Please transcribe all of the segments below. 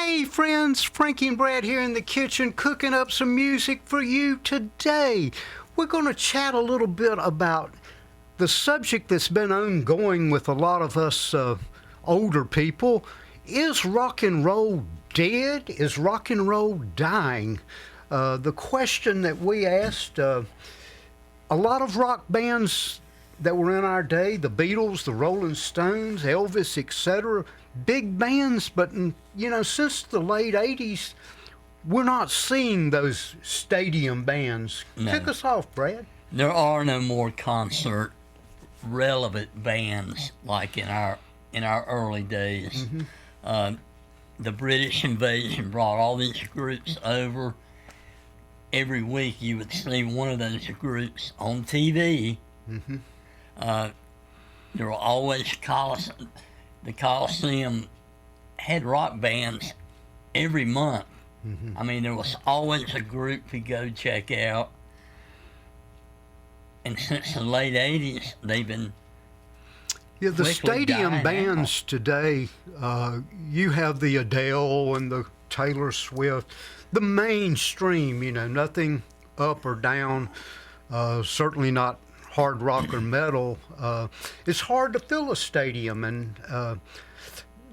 Hey friends, Frankie and Brad here in the kitchen cooking up some music for you today. We're going to chat a little bit about the subject that's been ongoing with a lot of us older people. Is rock and roll dead? Is rock and roll dying? The question that we asked, a lot of rock bands that were in our day, the Beatles, the Rolling Stones, Elvis, etc., big bands, but since the late 80s, we're not seeing those stadium bands. No. Kick us off, Brad. There are no more concert relevant bands like in our early days. Mm-hmm. The British invasion brought all these groups over. Every week you would see one of those groups on TV. Mm-hmm. There were always the Coliseum had rock bands every month. Mm-hmm. I mean, there was always a group to go check out. And since the late 80s, they've been The stadium dying bands today, you have the Adele and the Taylor Swift, the mainstream, nothing up or down, certainly not hard rock or metal. It's hard to fill a stadium, and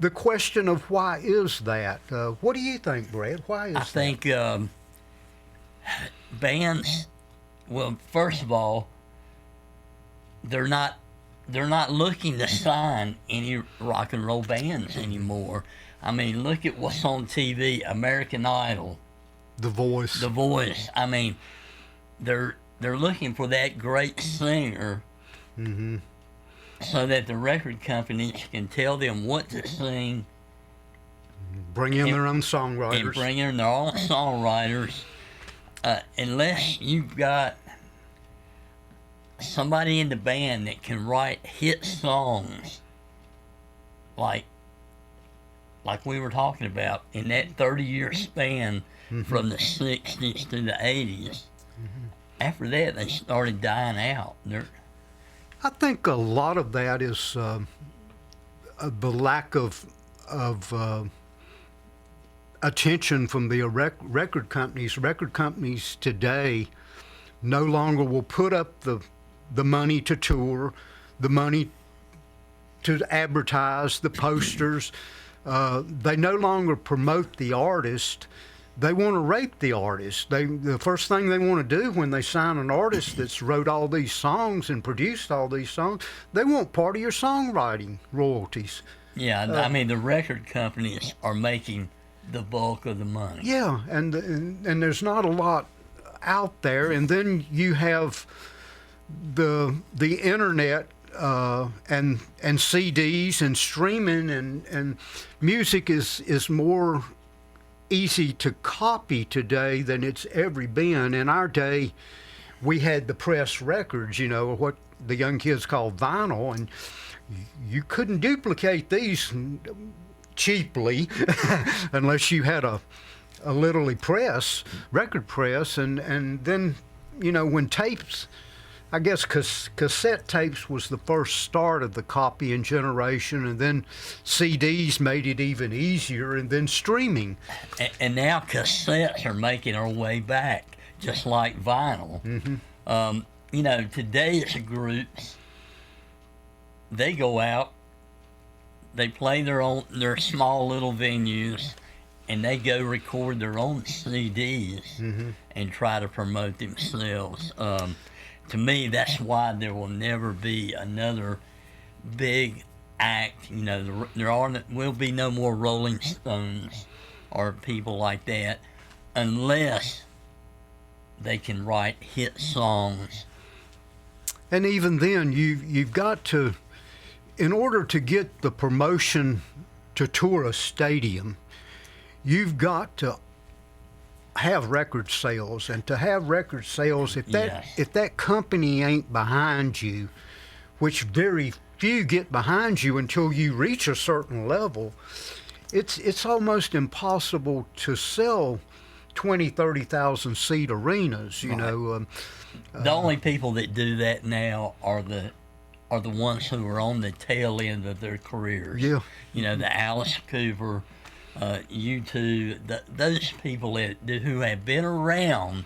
the question of why is that? What do you think, Brad? Why is I that? think bands, well, first of all, they're not looking to sign any rock and roll bands anymore. I mean, look at what's on TV, American Idol, The Voice. The Voice. I mean, they're looking for that great singer, Mm-hmm. so that the record companies can tell them what to sing Bring in their own and songwriters. bring in their own songwriters. Unless you've got somebody in the band that can write hit songs, like we were talking about in that 30-year span from the 60s to the 80s. After that, they started dying out. I think a lot of that is the lack of attention from the record companies. Record companies today no longer will put up the money to tour, the money to advertise, the posters. They no longer promote the artist. They want to rape the artist. The first thing they want to do when they sign an artist that's wrote all these songs and produced all these songs, they want part of your songwriting royalties. Yeah, I mean, the record companies are making the bulk of the money. Yeah, and there's not a lot out there. And then you have the internet and CDs and streaming, and music is more easy to copy today than it's ever been. In our day, we had the press records, what the young kids call vinyl, and you couldn't duplicate these cheaply unless you had a literally record press, and then when tapes, I guess cassette tapes was the first start of the copying generation, and then CDs made it even easier, and then streaming. And now cassettes are making their way back, just like vinyl. Mm-hmm. Today's groups, they go out, they play their small little venues, and they go record their own CDs Mm-hmm. and try to promote themselves. To me, that's why there will never be another big act. There will be no more Rolling Stones or people like that unless they can write hit songs. And even then, you've got to, in order to get the promotion to tour a stadium, you've got to have record sales, and to have record sales, if that company ain't behind you, which very few get behind you until you reach a certain level, it's almost impossible to sell 20,000-30,000 seat arenas. The only people that do that now are the ones who are on the tail end of their careers. Yeah. The Alice Cooper, U2, those people who have been around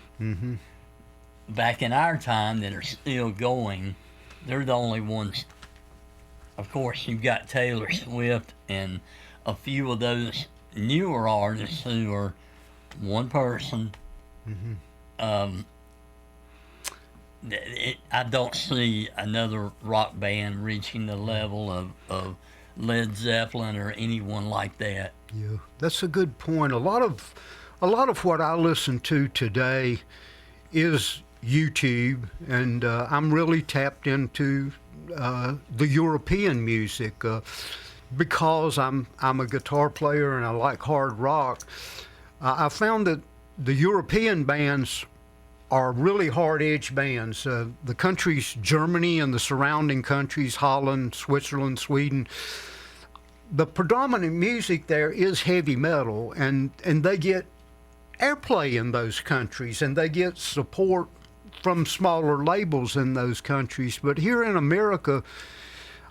back in our time that are still going, they're the only ones. Of course, you've got Taylor Swift and a few of those newer artists who are one person. I don't see another rock band reaching the level of Led Zeppelin or anyone like that. Yeah, that's a good point. A lot of what I listen to today is YouTube, and I'm really tapped into the European music because I'm a guitar player and I like hard rock. I found that the European bands are really hard-edged bands. The countries, Germany and the surrounding countries, Holland, Switzerland, Sweden, the predominant music there is heavy metal, and they get airplay in those countries, and they get support from smaller labels in those countries. But here in America,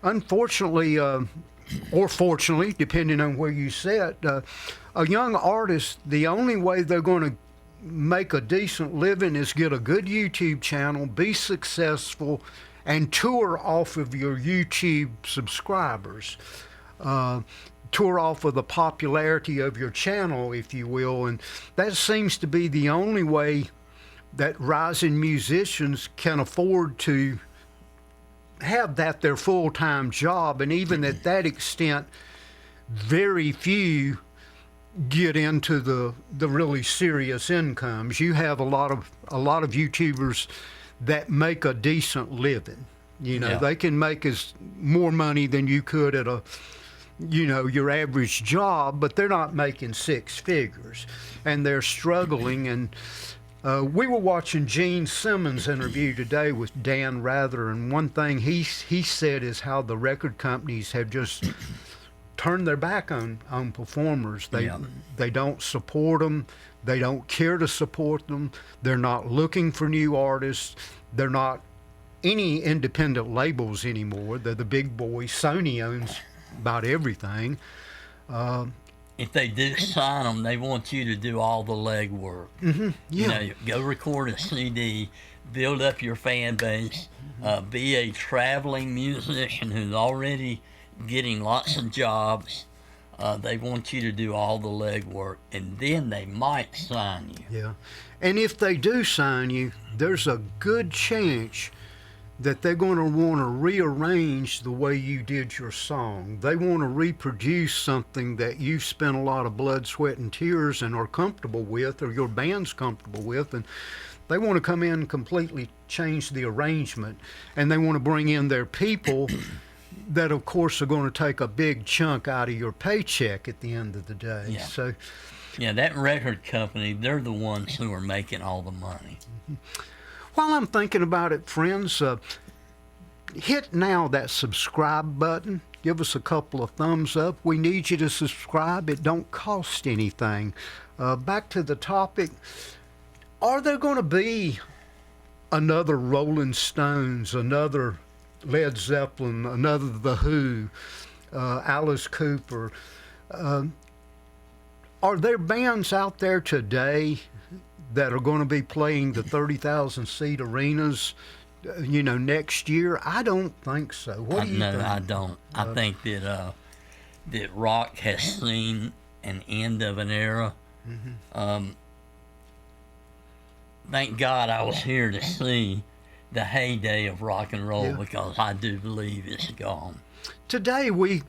unfortunately, or fortunately, depending on where you sit, a young artist, the only way they're going to make a decent living is get a good YouTube channel, be successful, and tour off of your YouTube subscribers. Tour off of the popularity of your channel, if you will. And that seems to be the only way that rising musicians can afford to have that their full-time job. And even at that extent, very few get into the really serious incomes. You have a lot of YouTubers that make a decent living. You know, they can make more money than you could at your average job, but they're not making six figures, and they're struggling. And we were watching Gene Simmons' interview today with Dan Rather, and one thing he said is how the record companies have just turned their back on performers. They don't support them. They don't care to support them. They're not looking for new artists. They're not any independent labels anymore. They're the big boys. Sony owns about everything. If they do sign them, they want you to do all the legwork. You know, go record a CD, build up your fan base, be a traveling musician who's already getting lots of jobs. They want you to do all the legwork, and then they might sign you. Yeah. And if they do sign you, there's a good chance that they're going to want to rearrange the way you did your song. They want to reproduce something that you've spent a lot of blood, sweat, and tears and are comfortable with, or your band's comfortable with, and they want to come in and completely change the arrangement, and they want to bring in their people that, of course, are going to take a big chunk out of your paycheck at the end of the day. Yeah. So, yeah, that record company, they're the ones who are making all the money. While I'm thinking about it, friends, hit now that subscribe button. Give us a couple of thumbs up. We need you to subscribe. It don't cost anything. Back to the topic. Are there going to be another Rolling Stones, another Led Zeppelin, another The Who, Alice Cooper? Are there bands out there today that are going to be playing the 30,000 seat arenas, next year? I don't think so. What do you think? No, I don't. I think that rock has seen an end of an era. Thank God I was here to see the heyday of rock and roll, because I do believe it's gone. Today we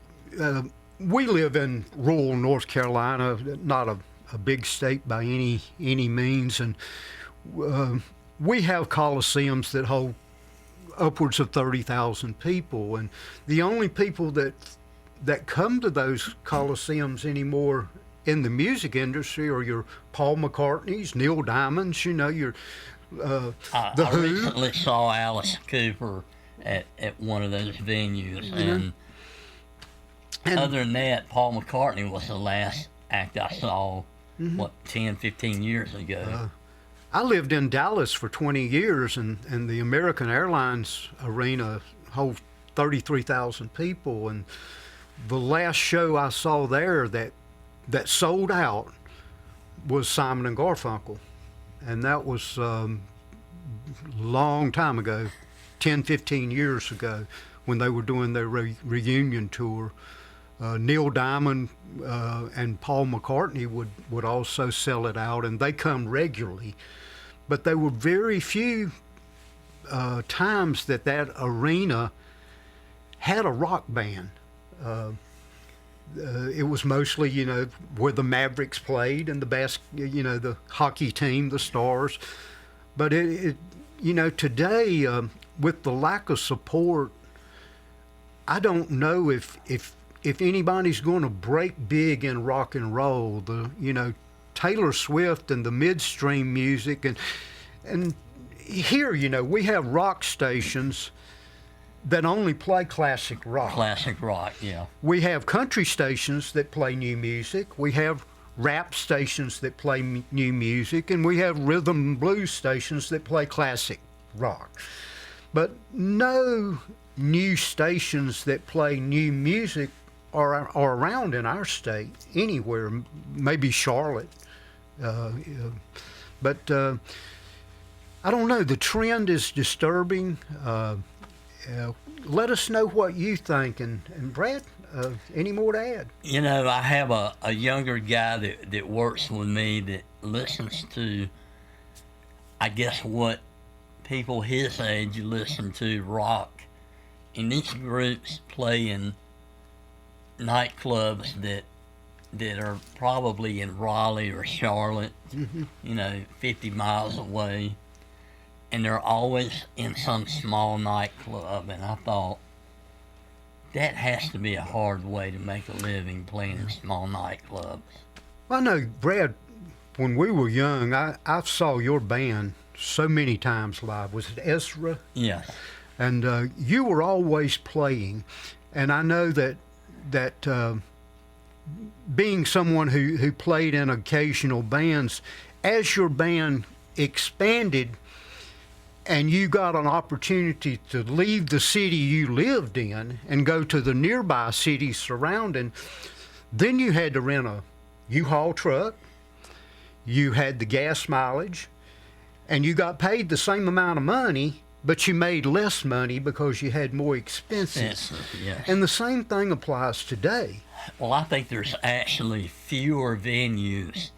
live in rural North Carolina, not a big state by any means, and we have coliseums that hold upwards of 30,000 people, and the only people that come to those coliseums anymore in the music industry are your Paul McCartneys, Neil Diamonds, your the I Who. recently saw Alice Cooper at one of those venues, and other than that, Paul McCartney was the last act I saw, 10, 15 years ago. I lived in Dallas for 20 years, and the American Airlines Arena holds 33,000 people, and the last show I saw there that that sold out was Simon and Garfunkel, and that was long time ago, 10, 15 years ago, when they were doing their reunion tour. Neil Diamond and Paul McCartney would also sell it out, and they come regularly. But there were very few times that arena had a rock band. It was mostly, where the Mavericks played and the hockey team, the Stars. But today, with the lack of support, I don't know if anybody's going to break big in rock and roll. Taylor Swift and the midstream music, and here, we have rock stations that only play classic rock. Classic rock, yeah. We have country stations that play new music. We have rap stations that play new music, and we have rhythm and blues stations that play classic rock. But no new stations that play new music are around in our state anywhere. Maybe Charlotte, but I don't know. The trend is disturbing. Let us know what you think, and Brad, any more to add? I have a younger guy that works with me that listens to, I guess, what people his age listen to, rock. And these groups play in nightclubs that are probably in Raleigh or Charlotte, 50 miles away. And they're always in some small nightclub. And I thought, that has to be a hard way to make a living, playing in small nightclubs. Well, I know, Brad, when we were young, I saw your band so many times live. Was it Ezra? Yeah. And you were always playing. And I know that being someone who played in occasional bands, as your band expanded and you got an opportunity to leave the city you lived in and go to the nearby cities surrounding, then you had to rent a U-Haul truck, you had the gas mileage, and you got paid the same amount of money, but you made less money because you had more expenses. Yes. And the same thing applies today. Well, I think there's actually fewer venues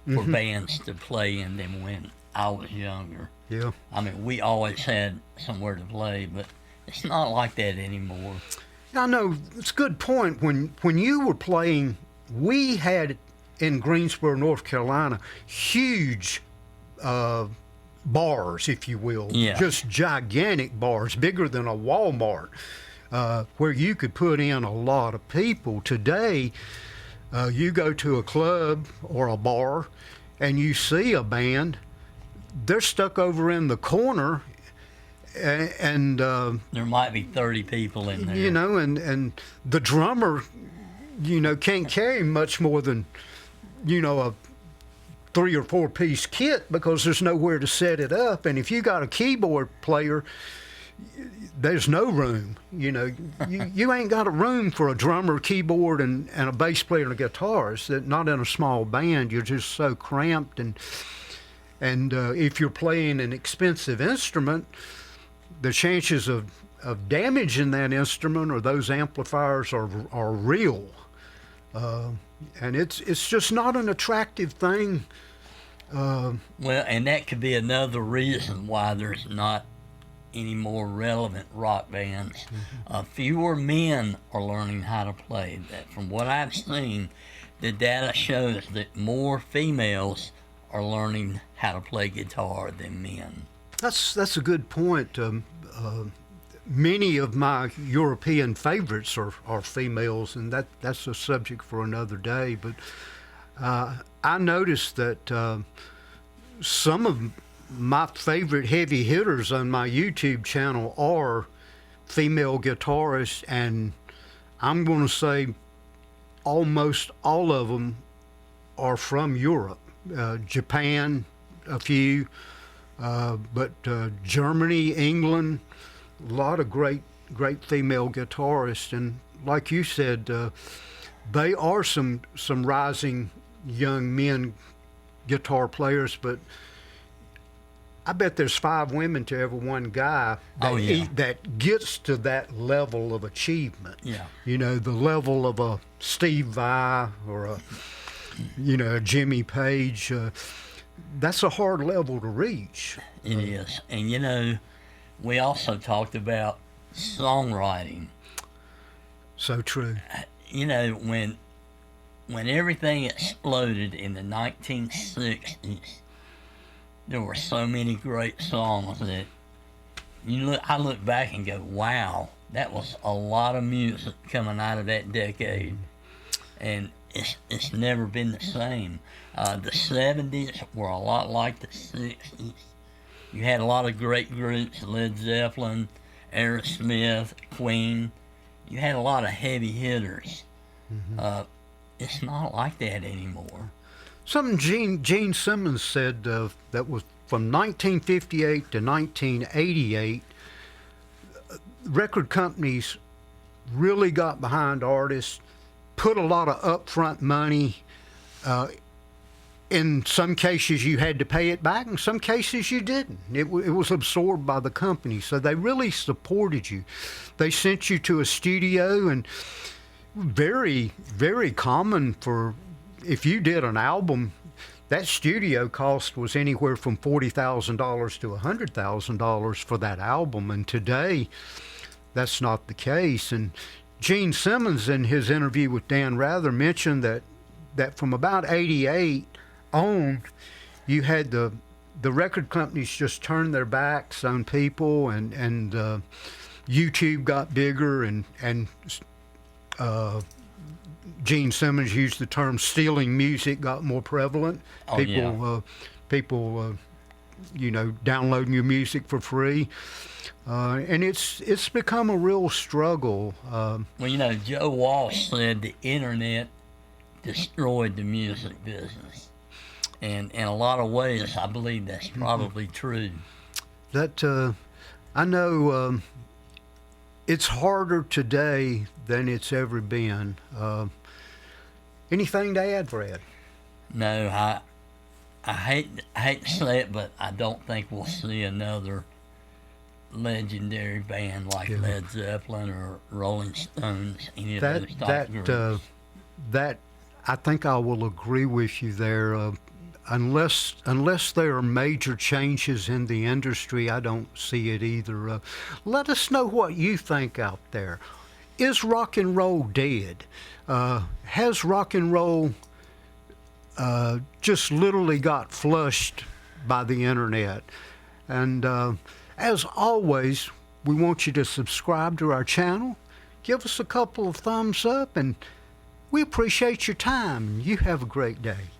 for bands to play in than when I was younger. Yeah. I mean, we always had somewhere to play, but it's not like that anymore. I know, it's a good point. When you were playing, we had in Greensboro, North Carolina, huge bars, if you will. Yeah. Just gigantic bars, bigger than a Walmart, where you could put in a lot of people. Today, you go to a club or a bar and you see a band, they're stuck over in the corner, and there might be 30 people in there. And the drummer, can't carry much more than, a 3 or 4 piece kit because there's nowhere to set it up. And if you got a keyboard player, there's no room. You ain't got a room for a drummer, keyboard, and a bass player and a guitarist. Not in a small band. You're just so cramped. And if you're playing an expensive instrument, the chances of damaging that instrument or those amplifiers are real. And it's just not an attractive thing. Well, and that could be another reason why there's not any more relevant rock bands. Fewer men are learning how to play. That, from what I've seen, the data shows that more females are learning how to play guitar than men. That's a good point. Many of my European favorites are females, and that's a subject for another day. But I noticed that some of my favorite heavy hitters on my YouTube channel are female guitarists, and I'm going to say almost all of them are from Europe. Japan, a few, but Germany, England, a lot of great female guitarists. And like you said, they are some rising young men guitar players, but I bet there's 5 women to every one guy that, Oh, yeah. that gets to that level of achievement. Yeah. You know, the level of a Steve Vai or a, you know, a Jimmy Page. That's a hard level to reach. It is. And, you know, we also talked about songwriting. So true. You know, when everything exploded in the 1960s, there were so many great songs that I look back and go, wow, that was a lot of music coming out of that decade. And it's never been the same. The 70s were a lot like the 60s. You had a lot of great groups, Led Zeppelin, Aerosmith, Queen. You had a lot of heavy hitters. It's not like that anymore. Something Gene Simmons said that was from 1958 to 1988, record companies really got behind artists, put a lot of upfront money. In some cases, you had to pay it back. In some cases, you didn't. It was absorbed by the company. So they really supported you. They sent you to a studio, and very, very common for if you did an album, that studio cost was anywhere from $40,000 to $100,000 for that album. And today, that's not the case. And Gene Simmons, in his interview with Dan Rather, mentioned that from about 88 on, you had the record companies just turn their backs on people, and YouTube got bigger, and Gene Simmons used the term stealing music got more prevalent. Oh, People, you know, downloading your music for free, and it's become a real struggle. Well, you know, Joe Walsh said the internet destroyed the music business, and in a lot of ways, I believe that's probably true. That I know. It's harder today than it's ever been. Anything to add, Fred? No, I hate to say it, but I don't think we'll see another legendary band like Led Zeppelin or Rolling Stones, any of those type groups. That I think I will agree with you there. Unless there are major changes in the industry, I don't see it either. Let us know what you think out there. Is rock and roll dead? Has rock and roll just literally got flushed by the internet? And as always, we want you to subscribe to our channel, give us a couple of thumbs up, and we appreciate your time. You have a great day.